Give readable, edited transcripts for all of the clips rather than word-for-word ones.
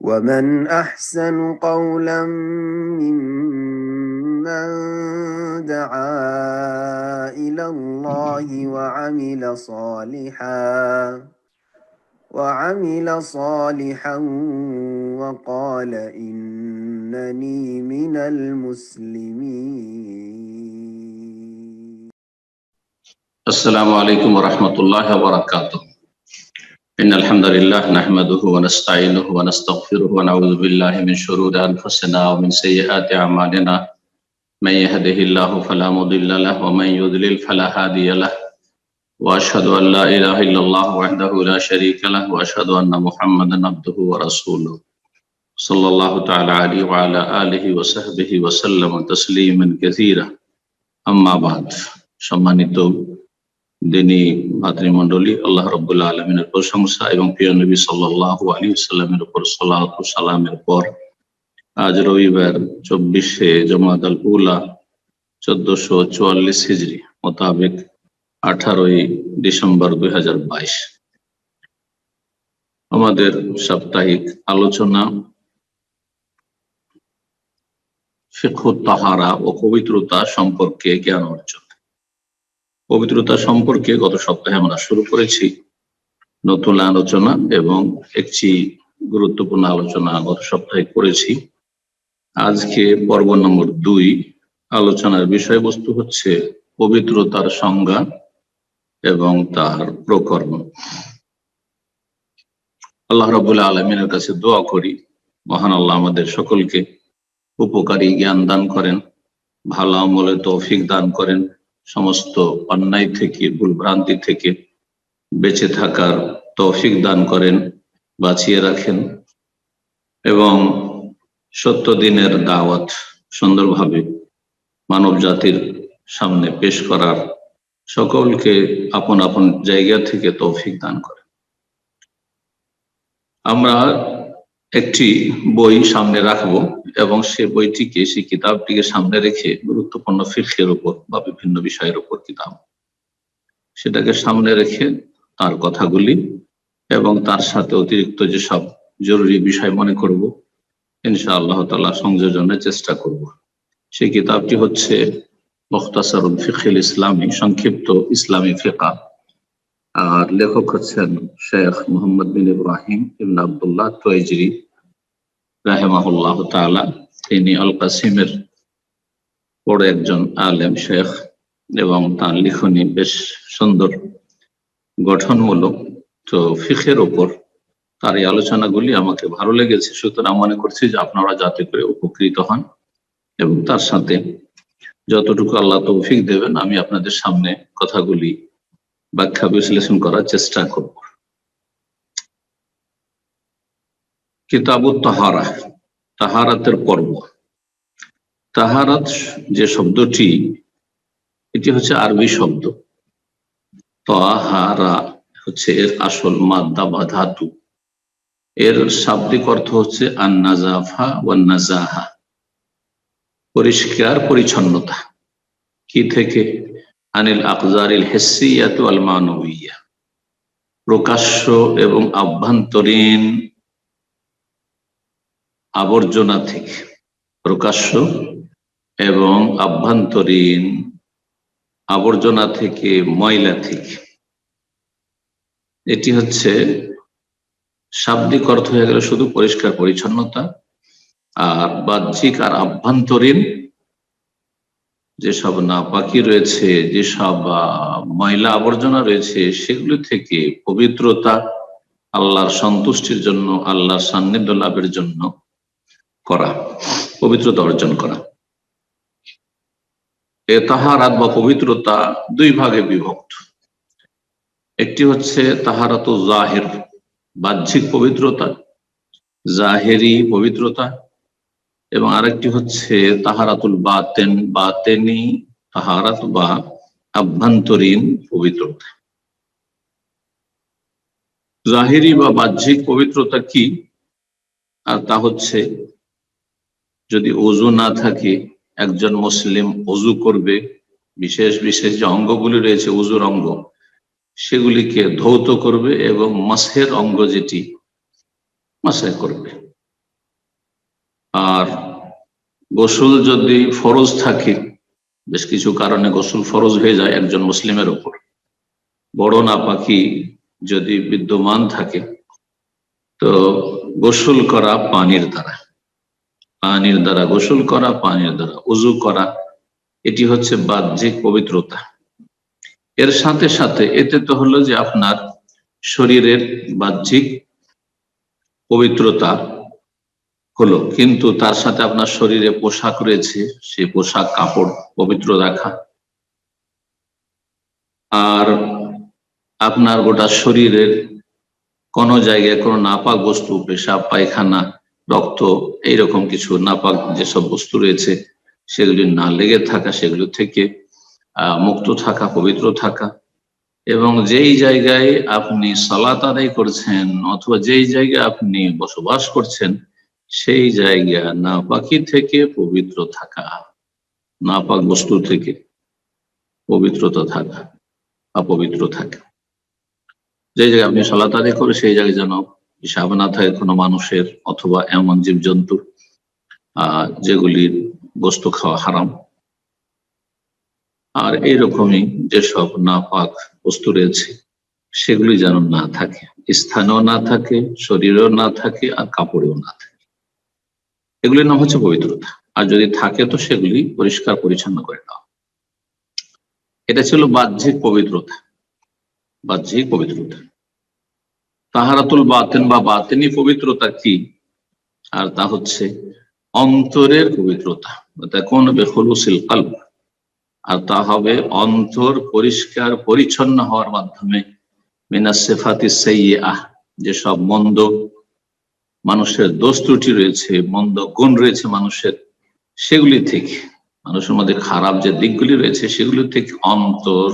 ومن أحسن قولا ممن دعا إلى الله وعمل صالحا وقال إنني من المسلمين. السلام عليكم ورحمة الله وبركاته. إن الحمد لله نحمده ونستعينه ونستغفره ونعوذ بالله من شرور أنفسنا ومن سيئات أعمالنا من يهده الله فلا مضل له ومن يضلل فلا هادي له وأشهد أن لا إله إلا الله وحده لا شريك له وأشهد أن محمدا عبده ورسوله صلى الله تعالى عليه وعلى آله وصحبه وسلم تسليما كثيرا أما بعد. সম্মানিত দিনী ভাতৃমণ্ডলী, আল্লাহ রাব্বুল আলামিনের প্রশংসা এবং প্রিয় নবী সাল্লাল্লাহু আলাইহি ওয়াসাল্লামের উপর সালাত ও সালামের পর আজ রবিবার 24শে জমাদাল উলা 1444 হিজরি মোতাবেক 18ই ডিসেম্বর 2022 আমাদের সাপ্তাহিক আলোচনা ফিকহুত তাহারা ও পবিত্রতা সম্পর্কে জ্ঞান অর্জন। পবিত্রতা সম্পর্কে গত সপ্তাহে আমরা শুরু করেছি নতুন আলোচনা এবং একটি গুরুত্বপূর্ণ আলোচনা গত সপ্তাহে করেছি। আজকে পর্ব নম্বর 2 আলোচনার বিষয়বস্তু হচ্ছে পবিত্রতার সংজ্ঞা এবং তার প্রকরণ। আল্লাহ রাব্বুল আলামিনের কাছে দোয়া করি মহান আল্লাহ আমাদের সকলকে উপকারী জ্ঞান দান করেন, ভালো আমলের তৌফিক দান করেন, সমস্ত অন্যায় থেকে ভুলভ্রান্তি থেকে বেঁচে থাকার তৌফিক দান করেন, বাঁচিয়ে রাখেন এবং সত্য দিনের দাওয়াত সুন্দরভাবে মানব জাতির সামনে পেশ করার সকলকে আপন আপন জায়গা থেকে তৌফিক দান করেন। আমরা একটি বই সামনে রাখবো এবং সেই বইটিকে, সেই কিতাবটিকে সামনে রেখে গুরুত্বপূর্ণ ফিকহের উপর বা বিভিন্ন বিষয়ের উপর কিতাব, সেটাকে সামনে রেখে তার কথাগুলি এবং তার সাথে অতিরিক্ত যেসব জরুরি বিষয় মনে করব ইনশাআল্লাহ তাআলা সংযোজনের চেষ্টা করব। সেই কিতাবটি হচ্ছে মুখতাসারুল ফিকহিল ইসলামী, সংক্ষিপ্ত ইসলামী ফিকহ, আর লেখক হচ্ছেন শেখ মোহাম্মদ বিন ইব্রাহিম ইবনে আব্দুল্লাহ তুয়াইজরি রাহিমাহুল্লাহ তাআলা। তিনি আল কাসিমের বড় একজন আলেম শেখ এবং তার লিখনী বেশ সুন্দর, গঠনমূলক। তো ফিকহের উপর তার এই আলোচনাগুলি আমাকে ভালো লেগেছে, সুতরাং মনে করছি যে আপনারা যাতে করে উপকৃত হন এবং তার সাথে যতটুকু আল্লাহ তৌফিক দেবেন আমি আপনাদের সামনে কথাগুলি ব্যাখ্যা বিশ্লেষণ করার চেষ্টা করব। কিতাবুত তাহারা, তাহারাতের পর্ব। তাহারাত যে শব্দটি, এটি হচ্ছে আরবি শব্দ। তাহারা হচ্ছে এর আসল মাদ্দা বা ধাতু। এর শাব্দিক অর্থ হচ্ছে আন-নাজাফা ওয়ান নাজাহা, পরিষ্কার পরিচ্ছন্নতা। কি থেকে? আনিল আকজারিল হিসসিয়াত ওয়াল মানবিয়্যা, প্রকাশ্য এবং আভ্যন্তরীণ আবর্জনা থেকে, প্রকাশ্য এবং আভ্যন্তরীণ আবর্জনা থেকে, ময়লা থেকে। এটি হচ্ছে শাব্দিক অর্থ হয়ে গেল শুধু পরিষ্কার পরিচ্ছন্নতা, আর বাহ্যিক আর আভ্যন্তরীণ যেসব নাপাকি রয়েছে, যেসব ময়লা আবর্জনা রয়েছে, সেগুলি থেকে পবিত্রতা, আল্লাহর সন্তুষ্টির জন্য, আল্লাহর সান্নিধ্য লাভের জন্য করা, পবিত্রতা অর্জন করা। এ তাহারাত বা পবিত্রতা 2 ভাগে বিভক্ত। একটি হচ্ছে তাহারাতুল জাহির, বাহ্যিক পবিত্রতা, জাহেরি পবিত্রতা, এবং আরেকটি হচ্ছে তাহারাতুল বাতেন, বাতেনি তাহারাত বা আভ্যন্তরীণ পবিত্রতা। জাহিরি বা বাহ্যিক পবিত্রতা কি? আর তা হচ্ছে যদি ওযু না থাকে, একজন মুসলিম ওযু করবে, বিশেষ বিশেষ যে অঙ্গগুলি রয়েছে ওযুর অঙ্গ, সেগুলিকে ধৌত করবে এবং মাসহের অঙ্গ যেটি মাসহ করবে। আর গোসল যদি ফরজ থাকে, বেশ কিছু কারণে গোসল ফরজ হয়ে যায় একজন মুসলিমের উপর, বড় নাপাকি যদি বিদ্যমান থাকে, তো গোসল করা পানির দ্বারা গোসল করা, পানির দ্বারা উযু করা, এটি হচ্ছে বাহ্যিক পবিত্রতা। এর সাথে সাথে এতে তো হলো যে আপনার শরীরের বাহ্যিক পবিত্রতা হলো, কিন্তু তার সাথে আপনার শরীরে পোশাক রয়েছে, সেই পোশাক কাপড় পবিত্র রাখা, আর আপনার গোটা শরীরের কোন জায়গায় কোনো নাপাক বস্তু, পেশাব, পায়খানা, রক্ত, এইরকম কিছু নাপাক যেসব বস্তু রয়েছে সেগুলি না লেগে থাকা, সেগুলো থেকে মুক্ত থাকা, পবিত্র থাকা। এবং যেই জায়গায় আপনি সালাত আদায় করছেন অথবা যেই জায়গায় আপনি বসবাস করছেন সেই জায়গা নাপাকি থেকে পবিত্র থাকা, নাপাক বস্তু থেকে পবিত্রতা থাকা, অপবিত্র থাকা। যে জায়গায় আপনি সালাত আদায় করে সেই জায়গায় যেন পেশাব না থাকে কোনো মানুষের অথবা এমন জীবজন্তু যেগুলির বস্তু খাওয়া হারাম। আর এইরকমই যেসব নাপাক বস্তু রয়েছে সেগুলি যেন না থাকে, স্থানেও না থাকে, শরীরেও না থাকে, আর কাপড়েও না থাকে। এগুলির নাম হচ্ছে পবিত্রতা। আর যদি থাকে তো সেগুলি পরিষ্কার পরিচ্ছন্ন করে নেওয়া। এটা ছিল বাহ্যিক পবিত্রতা, বাহ্যিক পবিত্রতা। তাহারাতুল বাতিন বা বাতিনি পবিত্রতা কি? আর তা হচ্ছে অন্তরের পবিত্রতা, কোন বেখুলুসিল কলব, আর তা হবে অন্তর পরিষ্কার পরিচ্ছন্ন হওয়ার মাধ্যমে। মিনাস সিফাতিস সাইয়্যিআহ, যেসব মন্দ মানুষের দোষ ত্রুটি রয়েছে, মন্দ গুণ রয়েছে মানুষের, সেগুলি থেকে, মানুষের মধ্যে খারাপ যে দিকগুলি রয়েছে সেগুলি থেকে অন্তর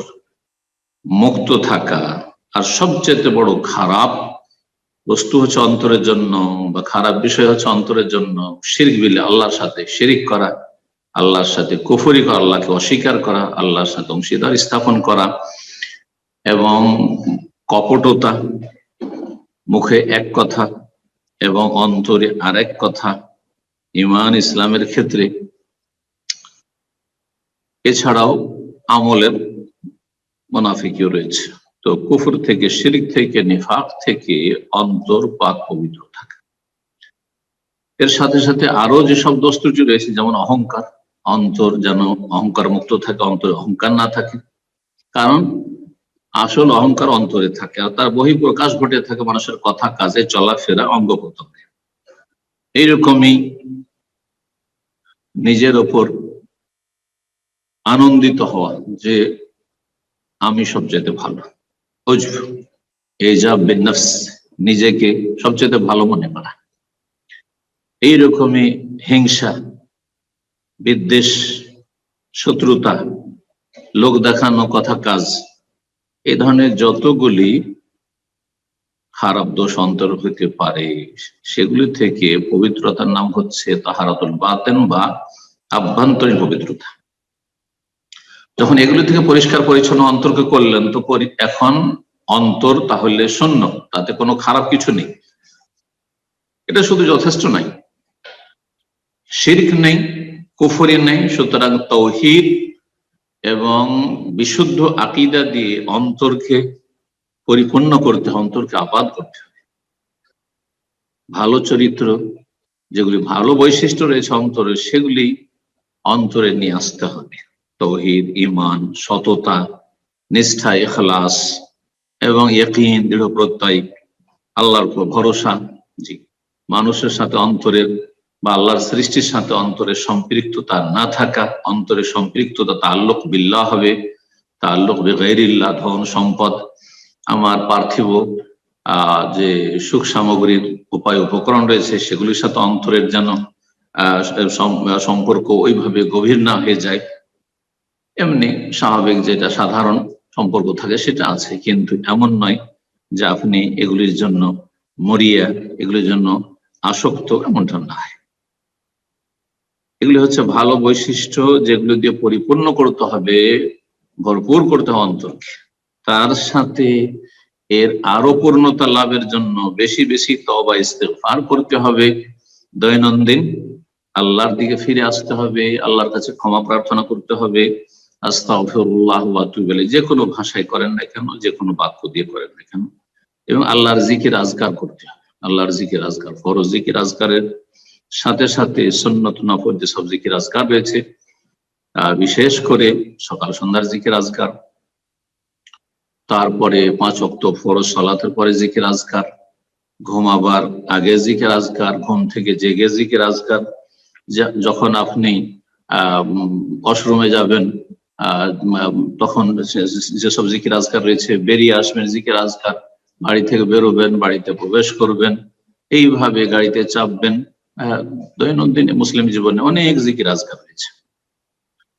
মুক্ত থাকা। আর সবচেয়ে বড় খারাপ বস্তু হচ্ছে অন্তরের জন্য, বা খারাপ বিষয় হচ্ছে অন্তরের জন্য শিরক বিল্লাহ, আল্লাহর সাথে শিরিক করা, আল্লাহর সাথে কুফরি করা, আল্লাহকে অস্বীকার করা, আল্লাহর সাথে অংশীদার স্থাপন করা, এবং কপটতা, মুখে এক কথা এবং অন্তরে আরেক কথা, ঈমান ইসলামের ক্ষেত্রে। এছাড়াও আমলের মুনাফিকিও রয়েছে। তো কুফর থেকে, শিরক থেকে, নিফাক থেকে অন্তর পাক পবিত্র থাকে। এর সাথে সাথে আরো যেসব দোষ ত্রুটি রয়েছে, যেমন অহংকার, অন্তর যেন অহংকার মুক্ত থাকে, অন্তরে অহংকার না থাকে। কারণ আসল অহংকার অন্তরে থাকে, আর তার বহিঃপ্রকাশ ঘটে থাকে মানুষের কথা, কাজে, চলাফেরা, অঙ্গ প্রত্যঙ্গে। এইরকমই নিজের ওপর আনন্দিত হওয়া যে আমি সবচেয়ে ভালো, উজব, ইজাব বিন নফস, নিজেকে সবচেয়ে ভালো মনে করা। এইরকমই হিংসা, বিদ্বেষ, শত্রুতা, লোক দেখানো কথা, কাজ, এই ধরনের যতগুলি খারাপ দোষ অন্তর হইতে পারে সেগুলি থেকে পবিত্রতার নাম হচ্ছে তাহারাতুল বাতিন বা আভ্যন্তরীণ পবিত্রতা। যখন এগুলি থেকে পরিষ্কার পরিচ্ছন্ন অন্তরকে করলেন, তো এখন অন্তর তাহলে শূন্য, তাতে কোনো খারাপ কিছু নেই। এটা শুধু যথেষ্ট নাই, শিরক নেই, কুফরি নেই। সুতরাং তাওহীদ এবং বিশুদ্ধ আকীদা দিয়ে অন্তরকে পরিপূর্ণ করতে হবে, অন্তরকে আবাদ করতে হবে। ভালো চরিত্র, যেগুলি ভালো বৈশিষ্ট্য রয়েছে অন্তরে, সেগুলি অন্তরে নিয়ে আসতে হবে। তাওহীদ, ঈমান, সততা, নিষ্ঠা, ইখলাস এবং ইয়াকিন, দৃঢ় প্রত্যয়, আল্লাহর উপর ভরসা। জি, মানুষের সাথে অন্তরের বা আল্লাহর সৃষ্টির সাথে অন্তরের সম্পৃক্ততা না থাকা, অন্তরের সম্পৃক্ততা তাআল্লুক বিল্লাহ হবে, তাআল্লুক বিগাইরিল্লাহ, ধন সম্পদ, আমার পার্থিব যে সুখ সামগ্রীর উপায় উপকরণ রয়েছে সেগুলির সাথে অন্তরের যেন সম্পর্ক ওইভাবে গভীর না হয়ে যায়। এমনি স্বাভাবিক যেটা সাধারণ সম্পর্ক থাকে সেটা আছে, কিন্তু এমন নয় যে আপনি এগুলির জন্য মরিয়া, এগুলির জন্য আসক্ত, এমনটা না। এগুলি হচ্ছে ভালো বৈশিষ্ট্য, যেগুলো দিয়ে পরিপূর্ণ করতে হবে, ভরপুর করতে হবে অন্তরকে। তার সাথে এর আরো পূর্ণতা লাভের জন্য বেশি বেশি তওবা ইস্তেগফার করতে হবে দৈনন্দিন আল্লাহর দিকে ফিরে আসতে হবে, আল্লাহর কাছে ক্ষমা প্রার্থনা করতে হবে। আস্তাগফিরুল্লাহ ওয়া আতুবু ইলাইহি, যে কোনো ভাষায় করেন না কেন, যে কোনো বাক্য দিয়ে করেন না কেন, এবং আল্লাহর জিকির আজকার করতে হবে। আল্লাহর জিকির আজকার, ফরজ জিকির আজকারের সাথে সাথে সুন্নত নফল যে সব জিকির আজকার রয়েছে, বিশেষ করে সকাল সন্ধ্যার জিকির আজকার, তারপরে 5 ওয়াক্ত ফরজ সালাতের পরে জিকির আজকার, ঘুমাবার আগে জিকির আজকার, ঘুম থেকে জেগে জিকির আজকার, যখন আপনি ওয়াশরুমে যাবেন তখন যেসব জিকির আজকার রয়েছে, বেরিয়ে আসবেন জিকির আজকার, বাড়ি থেকে বেরোবেন, বাড়িতে প্রবেশ করবেন, এইভাবে গাড়িতে চাপবেন, দৈনন্দিন মুসলিম জীবনে অনেক জিকির আজকার রয়েছে।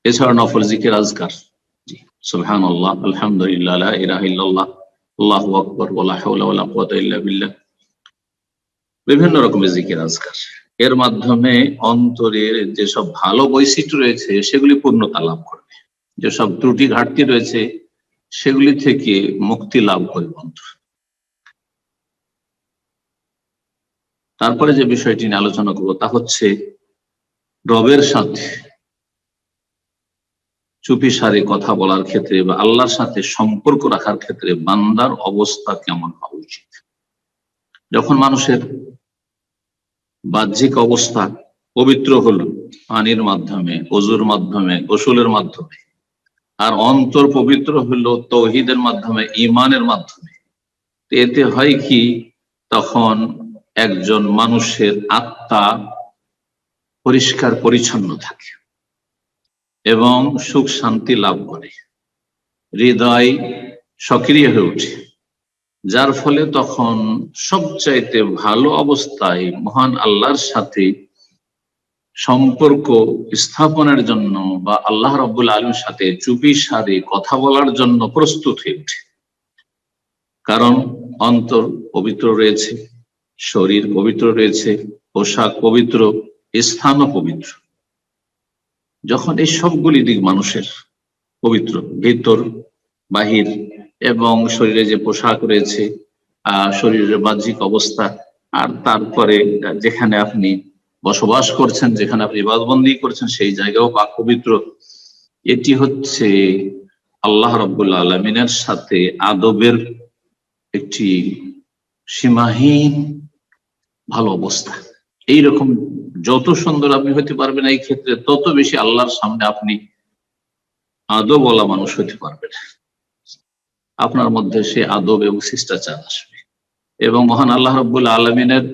এছাড়া নফল জিকির আজকার, সুবহানাল্লাহ, আলহামদুলিল্লাহ, লা ইলাহা ইল্লাল্লাহ, আল্লাহু আকবার, ওয়ালা হাওলা ওয়ালা কুওয়াতা ইল্লা বিল্লাহ, বিভিন্ন রকমের জিকির আজকার। এর মাধ্যমে অন্তরের যেসব ভালো বৈশিষ্ট্য রয়েছে সেগুলি পূর্ণতা লাভ করবে, যেসব ত্রুটি ঘাটতি রয়েছে সেগুলি থেকে মুক্তি লাভ করবে অন্তর। তারপরে যে বিষয়টি নিয়ে আলোচনা করবো তা হচ্ছে রবের সাথে চুপিসারে কথা বলার ক্ষেত্রে বা আল্লাহর সাথে সম্পর্ক রাখার ক্ষেত্রে বান্দার অবস্থা কেমন হওয়া উচিত। যখন মানুষের বাহ্যিক অবস্থা পবিত্র হলো পানির মাধ্যমে, ওযুর মাধ্যমে, গোসলের মাধ্যমে, আর অন্তর পবিত্র হলো তাওহীদের মাধ্যমে, ঈমানের মাধ্যমে, এতে হয় কি, তখন একজন মানুষের আত্মা পরিষ্কার পরিচ্ছন্ন থাকে এবং সুখ শান্তি লাভ করে, হৃদয় সক্রিয় হয়ে ওঠে, যার ফলে তখন সবচাইতে ভালো অবস্থায় মহান আল্লাহর সাথে সম্পর্ক স্থাপনের জন্য বা আল্লাহ রাব্বুল আলামিনের সাথে চুপিসারে কথা বলার জন্য প্রস্তুত হয়ে ওঠে। কারণ অন্তর পবিত্র রয়েছে, শরীর পবিত্র রয়েছে, পোশাক পবিত্র, স্থানও পবিত্র। যখন এই সবগুলি দিক মানুষের পবিত্র, ভিতর বাহির এবং শরীরে যে পোশাক রয়েছে, শরীরের বাহ্যিক অবস্থা, আর তারপরে যেখানে আপনি বসবাস করছেন, যেখানে আপনি ইবাদতবন্দি করছেন সেই জায়গাও পাক পবিত্র, এটি হচ্ছে আল্লাহ রাব্বুল আলামিনের সাথে আদবের একটি সীমাহীন ভালো অবস্থা। এইরকম যত সুন্দর আপনি হতে পারবেন এই ক্ষেত্রে, তত বেশি আল্লাহর সামনে আপনি আদবওয়ালা মানুষ হতে পারবেন। আপনার মধ্যে সে আদব এবং শিষ্টাচার আসবে এবং মহান আল্লাহ রাব্বুল আলামিনের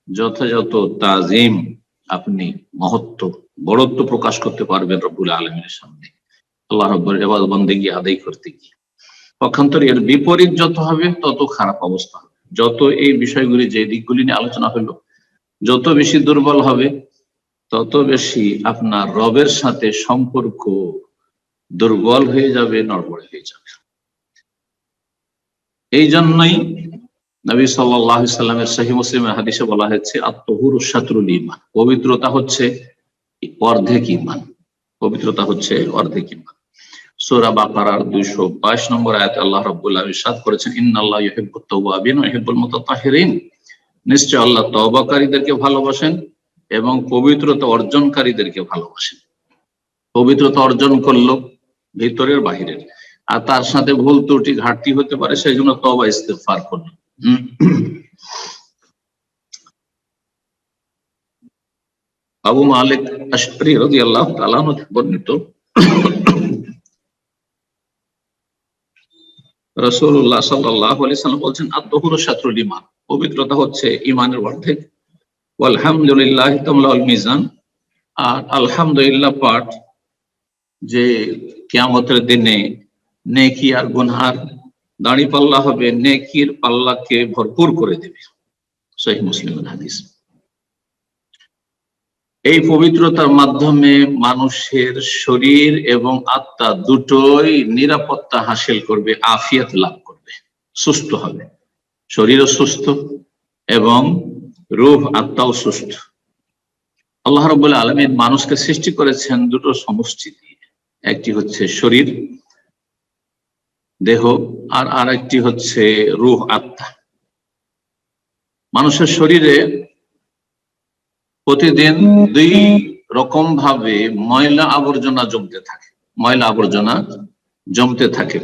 যথাযথ তাজিম, আপনি মহত্ব, বড়ত্ব প্রকাশ করতে পারবেন রব্বুল আলামিনের সামনে আল্লাহ রাব্বুল ইবাদত বন্দেগী আদায় করতে গিয়ে। পক্ষান্তরে এর বিপরীত যত হবে তত খারাপ অবস্থা হবে। যত এই বিষয়গুলি, যে দিকগুলি নিয়ে আলোচনা হলো, যত বেশি দুর্বল হবে তত বেশি আপনার রবের সাথে সম্পর্ক দুর্বল হয়ে যাবে, নড়বড়ে হয়ে যাবে। এই জন্যই নবী সাল্লাল্লাহু আলাইহি সাল্লামের সহিহ মুসলিমের হাদিসে বলা হয়েছে, আত-তাহুরু শাতরুল ঈমান, পবিত্রতা হচ্ছে অর্ধেক ঈমান, পবিত্রতা হচ্ছে অর্ধেক ঈমান। সূরা বাকারার 222 নম্বর আয়াতে আল্লাহ রাব্বুল আলামিন ইরশাদ করেছেন, ইন্নাল্লাহা ইউহিব্বুত তাওয়াবিন ওয়া ইউহিব্বুল মুতাতাহহিরিন, নিশ্চয় আল্লাহ তওবাকারীদেরকে ভালোবাসেন এবং পবিত্রতা অর্জনকারীদেরকে ভালোবাসেন। পবিত্রতা অর্জন করলো ভিতরের বাহিরের, আর তার সাথে ভুল ত্রুটি ঘাটতি হতে পারে, সেই জন্য তওবা ইস্তেগফার করলো। আবু মালিক আশআরী রাদিয়াল্লাহু তাআলা আনহু বর্ণিত, রাসূলুল্লাহ সাল্লাল্লাহু আলাইহি সাল্লাম বলেছেন, আত-তাহুরু শাতরুল ঈমান, পবিত্রতা হচ্ছে ঈমানের অর্ধেক। ওয়াল হামদুলিল্লাহি তামলাউল মিজান, আর আলহামদুলিল্লাহ পাঠ যে কিয়ামতের দিনে নেকি আর গুনহার দাঁড়িপাল্লা হবে, নেকির পাল্লাকে ভরপুর করে দেবে। সহিহ মুসলিমের হাদিস। এই পবিত্রতার মাধ্যমে মানুষের শরীর এবং আত্মা দুটোই নিরাপত্তা হাসিল করবে, আফিয়াত লাভ করবে, সুস্থ হবে, শরীরও সুস্থ এবং রূহ আত্মাও সুস্থ। আল্লাহ রাব্বুল আলামিন মানুষকে সৃষ্টি করেছেন দুটো সমষ্টি দিয়ে, একটি হচ্ছে শরীর দেহ, আর আরেকটি হচ্ছে রূহ আত্মা। মানুষের শরীরে প্রতিদিন রকম ভাবে ময়লা আবর্জনা জমতে থাকে।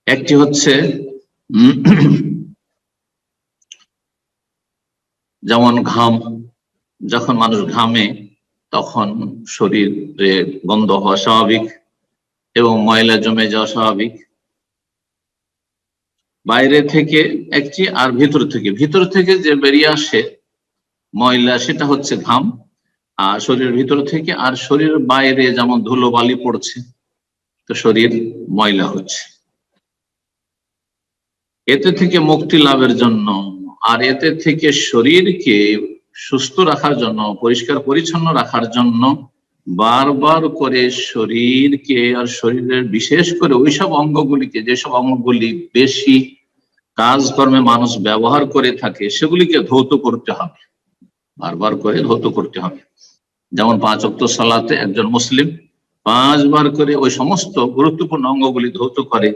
একটি হচ্ছে যেমন ঘাম, যখন মানুষ ঘামে তখন শরীরে গন্ধ হওয়া স্বাভাবিক এবং ময়লা জমে যাওয়া স্বাভাবিক। বাইরে থেকে একটি, আর ভিতর থেকে যে বেরিয়ে আসে ময়লা সেটা হচ্ছে ঘাম, আর শরীরের ভিতর থেকে। আর শরীরের বাইরে যেমন ধুলো বালি পড়ছে, তো শরীর ময়লা হচ্ছে। এতে থেকে মুক্তি লাভের জন্য আর এতে থেকে শরীরকে সুস্থ রাখার জন্য, পরিষ্কার পরিচ্ছন্ন রাখার জন্য বারবার করে শরীরকে আর শরীরের বিশেষ করে ওইসব অঙ্গগুলিকে, যেসব অঙ্গগুলি বেশি কাজকর্মে মানুষ ব্যবহার করে থাকে, সেগুলিকে ধৌত করতে হবে, বারবার করে ধৌত করতে হবে। যেমন 5 ওয়াক্ত সালাতে একজন মুসলিম 5 বার করে ওই সমস্ত গুরুত্বপূর্ণ অঙ্গগুলি ধৌত করে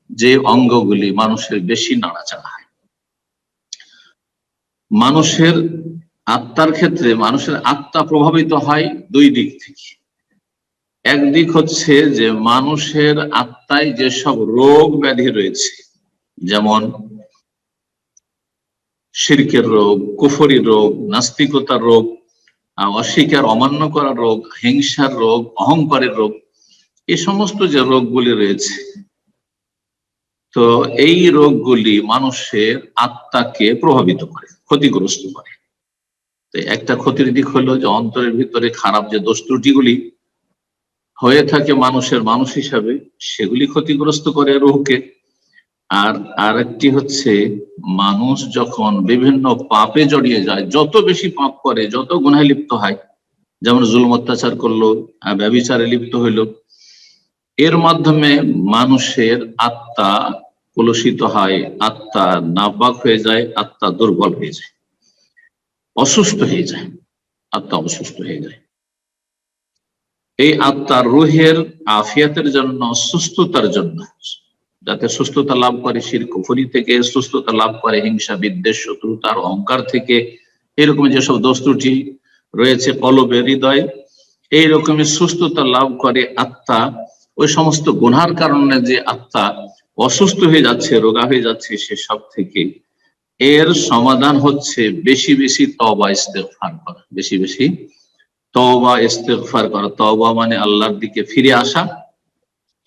যে অঙ্গগুলি মানুষের বেশি নাড়াচাড়া হয়। মানুষের আত্মার ক্ষেত্রে মানুষের আত্মা প্রভাবিত হয় 2 দিক থেকে। একদিক হচ্ছে যে মানুষের আত্মায় যেসব রোগ ব্যাধি রয়েছে, যেমন শিরকের রোগ, কুফরি রোগ, নাস্তিকতার রোগ, অস্বীকার অমান্য করার রোগ, হিংসার রোগ, অহংকারের রোগ, এই সমস্ত যে রোগগুলি রয়েছে, তো এই রোগগুলি মানুষের আত্মাকে প্রভাবিত করে, ক্ষতিগ্রস্ত করে। তো একটা ক্ষতির দিক হলো যে অন্তরের ভিতরে খারাপ যে দোষ ত্রুটিগুলি হয়ে থাকে মানুষের মানুষ হিসাবে, সেগুলি ক্ষতিগ্রস্ত করে রুহকে। আর আরেকটি হচ্ছে মানুষ যখন বিভিন্ন পাপে জড়িয়ে যায়, যত বেশি পাপ করে, যত গুনাহে লিপ্ত হয়, যেমন জুলুম অত্যাচার করলো, ব্যভিচারে লিপ্ত হইলো, এর মাধ্যমে মানুষের আত্মা কলুষিত হয়, আত্মা নাপাক হয়ে যায়, আত্মা দুর্বল হয়ে যায়, অসুস্থ হয়ে যায়, আত্মা অসুস্থ হয়ে যায়। এই আত্মার রুহের আফিয়াতের জন্য, সুস্থতার জন্য, যাতে সুস্থতা লাভ করে শিরক কুফরি থেকে, সুস্থতা লাভ করে হিংসা বিদ্বেষ শত্রুতার অহংকার থেকে, এরকম যেসব দোষ ত্রুটি রয়েছে কলবে হৃদয়ে, এইরকমের সুস্থতা লাভ করে আত্মা। ওই সমস্ত গুনার কারণে যে আত্মা অসুস্থ হয়ে যাচ্ছে, রোগা হয়ে যাচ্ছে, সেসব থেকে এর সমাধান হচ্ছে বেশি বেশি তওবা ইস্তেগফার করা, বেশি বেশি তওবা ইস্তেগফার করা। তওবা মানে আল্লাহর দিকে ফিরে আসা,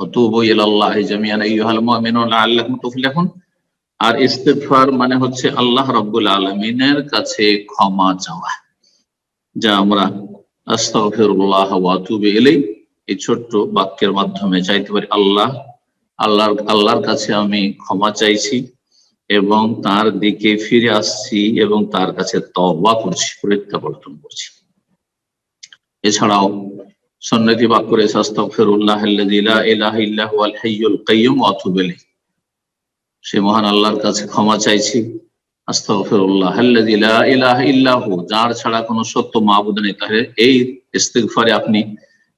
ওয়াতুবু ইলাল্লাহি জামিআন আইয়ুহাল মুমিনুন লাআল্লাকুম তুফলিহুন। আর ইস্তেগফার মানে হচ্ছে আল্লাহ রাব্বুল আলামিনের কাছে ক্ষমা চাওয়া, যা আমরা আস্তাগফিরুল্লাহ ওয়া আতুবু ইলাইহি এই ছোট্ট বাক্যের মাধ্যমে চাইতে পারি, আল্লাহর কাছে আমি ক্ষমা চাইছি এবং তার দিকে ফিরে আসছি এবং তার কাছে তওবা করছি, প্রত্যাবর্তন করছি। এছাড়াও সুন্নতি বাক্য রয়েছে আস্তাগফিরুল্লাহাল্লাযী লা ইলাহা ইল্লা হুয়াল হাইয়ুল কাইয়্যুম ওয়া আতুবু ইলাইহি, সে মহান আল্লাহর কাছে ক্ষমা চাইছি। আস্তাগফিরুল্লাহাল্লাযী লা ইলাহা ইল্লা হু, যার ছাড়া কোনো সত্য মাবুদ নেই। তাহলে এই ইস্তিগফারে আপনি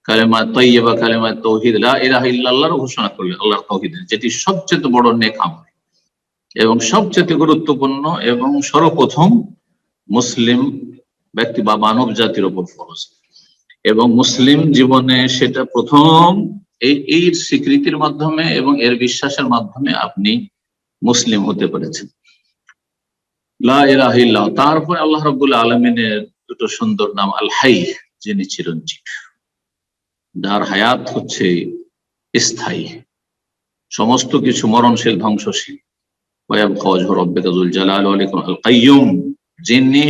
কালেমা তাইয়্যিবা, কালেমা তাওহীদ লা ইলাহা ইল্লাল্লাহর ঘোষণা করলেন, আল্লাহর তাওহীদের, যেটি সবচেয়ে বড় নেক আমল এবং সবচেয়ে গুরুত্বপূর্ণ এবং সর্বপ্রথম মুসলিম ব্যক্তি বা মানব জাতির উপর ফরজ। এবং মুসলিম জীবনে সেটা প্রথম এই স্বীকৃতির মাধ্যমে এবং এর বিশ্বাসের মাধ্যমে আপনি মুসলিম হতে পেরেছেন, লা ইলাহা ইল্লাল্লাহ। তারপরে আল্লাহ রাব্বুল আলামিনের দুটো সুন্দর নাম, আল হাই, যিনি চিরঞ্জীব, যার হায়াত হচ্ছে স্থায়ী, সমস্ত কিছু মরণশীল, ধ্বংসশীল। ওয়ায়াবকা ওয়াজহু রাব্বিকা যুল জালালি ওয়াল ইকরাম, আল কাইয়্যুম, যিনি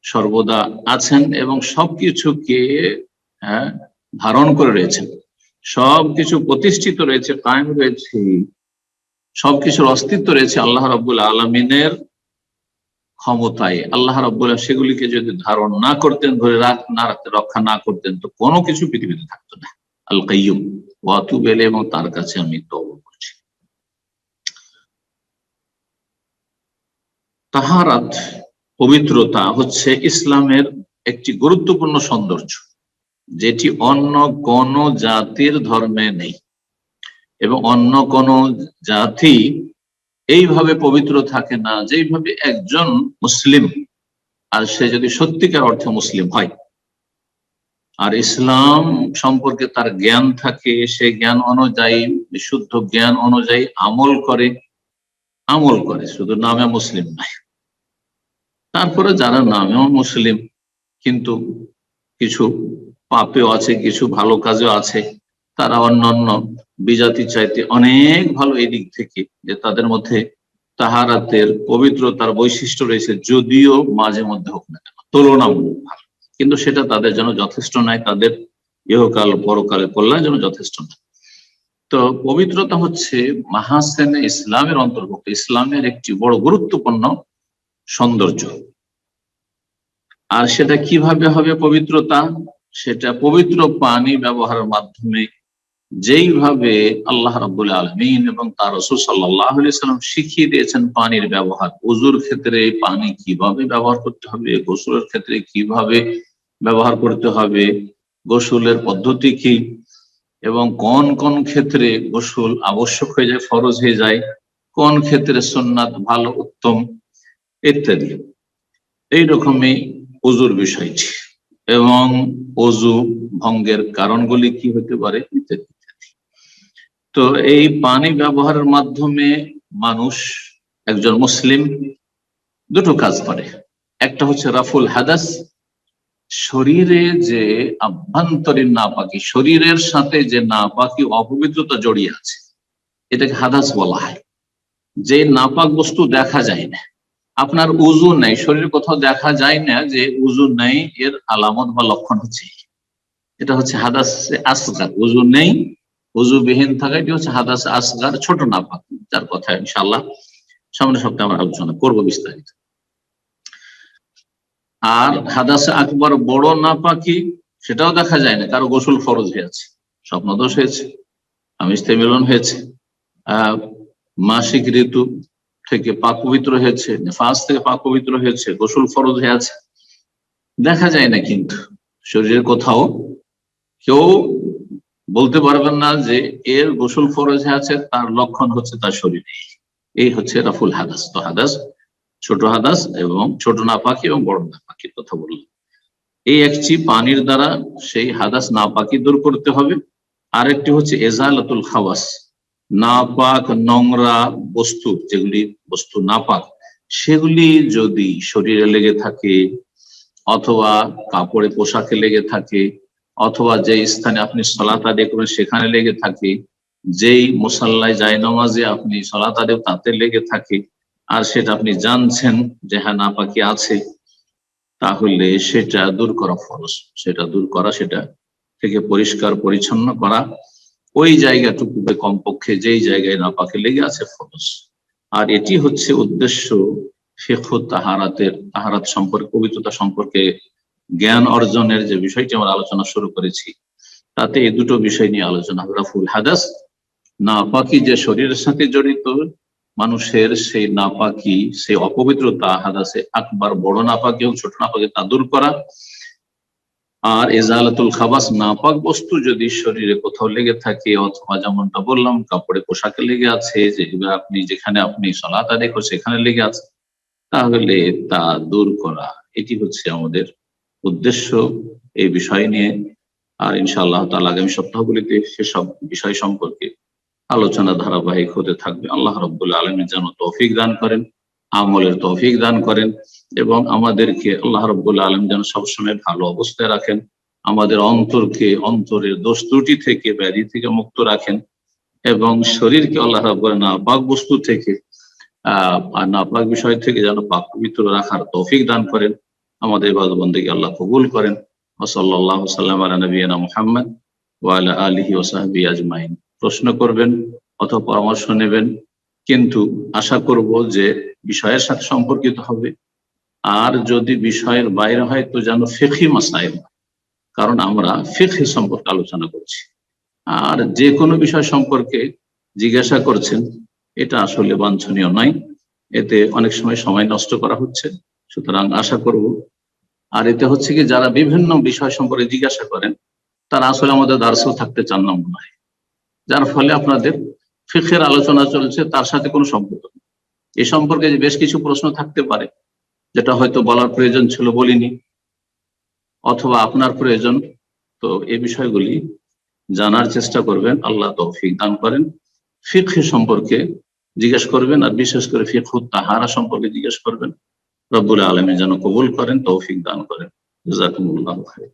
সর্বদা আছেন এবং সবকিছুকে ধারণ করে রয়েছেন, সবকিছু প্রতিষ্ঠিত রয়েছে, কায়েম রয়েছে, সবকিছুর অস্তিত্ব রয়েছে আল্লাহ রাব্বুল আলামিনের ক্ষমতায়। আল্লাহ রাব্বুল আলামিন সেগুলিকে যদি ধারণ না করতেন, ধরে রক্ষা না করতেন, তো কোনো কিছু পৃথিবীতে থাকতো না। আল কাইয়্যুম ওয়া আতুবু ইলাইহি, এবং তার কাছে আমি তওবা করছি। তাহারাত, পবিত্রতা হচ্ছে ইসলামের একটি গুরুত্বপূর্ণ সৌন্দর্য, যেটি অন্য কোন জাতির ধর্মে নেই এবং অন্য কোন জাতি এইভাবে পবিত্র থাকে না যেইভাবে একজন মুসলিম, আর সে যদি সত্যিকার অর্থে মুসলিম হয়, আর ইসলাম সম্পর্কে তার জ্ঞান থাকে, সে জ্ঞান অনুযায়ী, বিশুদ্ধ জ্ঞান অনুযায়ী আমল করে, শুধু নামে মুসলিম নাই। তারপরে যারা নামেও মুসলিম কিন্তু কিছু পাপেও আছে, কিছু ভালো কাজেও আছে, তারা অন্যান্য বিজাতি চাইতে অনেক ভালো এই দিক থেকে যে তাদের মধ্যে তাহারাতের পবিত্রতার বৈশিষ্ট্য রয়েছে, যদিও মাঝে মধ্যে হোক না কেন তুলনামূলক ভালো, কিন্তু সেটা তাদের জন্য যথেষ্ট নয়, তাদের ইহকাল পরকালে কল্যাণ যেন যথেষ্ট নয়। তো পবিত্রতা হচ্ছে মাহাসেনে ইসলামের অন্তর্ভুক্ত, ইসলামের একটি বড় গুরুত্বপূর্ণ সৌন্দর্য। আর সেটা কিভাবে হবে পবিত্রতা? সেটা পবিত্র পানি ব্যবহারের মাধ্যমে, যেইভাবে আল্লাহ রাব্বুল আলামিন এবং তার রাসূল সাল্লাল্লাহু আলাইহি সাল্লাম শিখিয়ে দিয়েছেন পানির ব্যবহার, ওযুর ক্ষেত্রে পানি কিভাবে ব্যবহার করতে হবে, গোসলের ক্ষেত্রে কিভাবে ব্যবহার করতে হবে, গোসলের পদ্ধতি কি, এবং কোন কোন ক্ষেত্রে গোসল আবশ্যক হয়ে যায়, ফরজ হয়ে যায়, কোন ক্ষেত্রে সুন্নাত ভালো উত্তম, ইত্যাদি। এইরকমই ওযুর বিষয়টি এবং ওযু ভঙ্গের কারণগুলি কি হতে পারে ইত্যাদি। তো এই পানি ব্যবহারের মাধ্যমে মানুষ, একজন মুসলিম দুটো কাজ করে। একটা হচ্ছে রাফুল হাদাস, শরীরে যে আভ্যন্তরীণ নাপাকি, শরীরের সাথে যে নাপাকি অপবিত্রতা জড়িয়ে আছে, এটাকে হাদাস বলা হয়। যে নাপাক বস্তু দেখা যায় না, আপনার উযু নেই, শরীরে কোথাও দেখা যায় না যে উযু নেই, এর আলামত বা লক্ষণ হচ্ছে এটা হচ্ছে হাদাস আসগার। উযু নেই, উযুবিহীন থাকা, এটি হচ্ছে হাদাস আসগার, ছোট নাপাক, যার কথা ইনশাআল্লাহ সামনের সপ্তাহে আমরা আলোচনা করবো বিস্তারিত। আর হাদাস আকবার বড় নাপাকি, সেটাও দেখা যায় না, কারো গোসল ফরজ হয়ে আছে, স্বপ্নদোষ হয়েছে, আমিষতে মিলন হয়েছে, মাসিক ঋতু থেকে পাক পবিত্র হয়েছে, নেফাস থেকে পাক পবিত্র হয়েছে, গোসল ফরজ হয়ে আছে, দেখা যায় না। কিন্তু শরীরের কোথাও কেউ বলতে পারবেন না যে এর গোসল ফরজ হয়ে আছে, তার লক্ষণ হচ্ছে তার শরীরে। এই হচ্ছে রাফুল হাদাস। তো হাদাস, ছোট হাদাস এবং ছোট নাপাকি এবং বড় নাপাকির কথা বললাম। এই একটি পানির দ্বারা সেই হাদাস নাপাকি দূর করতে হবে। আরেকটি হচ্ছে এজালাতুল খাওয়াস, নাপাক নোংরা বস্তু, যেগুলি বস্তু নাপাক, সেগুলি যদি শরীরে লেগে থাকে, অথবা কাপড়ে পোশাকে লেগে থাকে, অথবা যে স্থানে আপনি সালাত আদায় করবেন সেখানে লেগে থাকে, যেই মুসাল্লায় জায়নামাজে আপনি সালাত আদায় তাতে লেগে থাকে, আর সেটা আপনি জানছেন যে হ্যাঁ নাপাকি আছে, তাহলে সেটা দূর করা ফরজ। সেটা দূর করা, সেটা থেকে পরিষ্কার পরিচ্ছন্ন করা, ওই জায়গাটুকুতে কমপক্ষে যেই জায়গায় নাপাকি লেগে আছে ফরজ। আর এটি হচ্ছে উদ্দেশ্য ফিকহ তাহারাতের, তাহারাত সম্পর্কে, পবিত্রতা সম্পর্কে জ্ঞান অর্জনের যে বিষয়টি আমরা আলোচনা শুরু করেছি, তাতে এই দুটো বিষয় নিয়ে আলোচনা হবে। রাফুল হাদাস, নাপাকি যে শরীরের সাথে জড়িত, মানুষের সেই নাপাকি, সেই অপবিত্রতা, হাদাসে আকবার বড় নাপাকি এবং ছোট নাপাকি, তা দূর করা। আর এজালাতুল খাবাস, নাপাক বস্তু যদি শরীরে কোথাও লেগে থাকে, অথবা যেমনটা বললাম কাপড়ে পোশাকে লেগে আছে, যেগুলো আপনি যেখানে আপনি সালাত আদায় করছেন সেখানে লেগে আছে, তাহলে তা দূর করা। এটি হচ্ছে আমাদের উদ্দেশ্য এই বিষয় নিয়ে। আর ইনশাআল্লাহ তাআলা আগামী সপ্তাহগুলিতে সেসব বিষয় সম্পর্কে আলোচনা ধারাবাহিক হতে থাকবে। আল্লাহ রাব্বুল আলামিন যেন তৌফিক দান করেন, আমলের তৌফিক দান করেন, এবং আমাদেরকে আল্লাহ রাব্বুল আলামিন যেন সবসময় ভালো অবস্থায় রাখেন, আমাদের অন্তরকে, অন্তরের দোষ ত্রুটি থেকে, ব্যাধি থেকে মুক্ত রাখেন, এবং শরীরকে আল্লাহ রাব্বুল নাপাক বস্তু থেকে, নাপাক বিষয় থেকে যেন পাক পবিত্র রাখার তৌফিক দান করেন। আমাদের ইবাদত বন্দেগী আল্লাহ কবুল করেন। ওয়া সাল্লাল্লাহু সাল্লাম আলা নবিয়িনা মুহাম্মদ ওয়া আলা আলিহি ওয়া সাহবিহি আজমাইন। প্রশ্ন করবেন অথবা পরামর্শ নেবেন, কিন্তু আশা করব যে বিষয়ের সাথে সম্পর্কিত হবে। আর যদি বিষয়ের বাইরে হয় তো যেন ফিকহি মাসাইল, কারণ আমরা ফিকহি সম্পর্কে আলোচনা করছি। আর যে কোনো বিষয় সম্পর্কে জিজ্ঞাসা করছেন, এটা আসলে বাঞ্ছনীয় নয়, এতে অনেক সময় নষ্ট করা হচ্ছে। সুতরাং আশা করব, আর এতে হচ্ছে কি, যারা বিভিন্ন বিষয় সম্পর্কে জিজ্ঞাসা করেন তারা আসলে আমাদের দার্সেও থাকতে চান না মনে হয়, যার ফলে আপনাদের ফিকহের আলোচনা চলছে, তার সাথে কোনো সম্পর্ক নেই। এ সম্পর্কে যে বেশ কিছু প্রশ্ন থাকতে পারে, যেটা হয়তো বলার প্রয়োজন ছিল বলিনি, অথবা আপনার প্রয়োজন তো এই বিষয়গুলি জানার চেষ্টা করবেন, আল্লাহ তৌফিক দান করেন। ফিকহ সম্পর্কে জিজ্ঞেস করবেন, আর বিশেষ করে ফিকহ তাহারা সম্পর্কে জিজ্ঞেস করবেন। রব্বুল আলামিন যেন কবুল করেন, তৌফিক দান করেন। জাযাকুমুল্লাহু খাইর।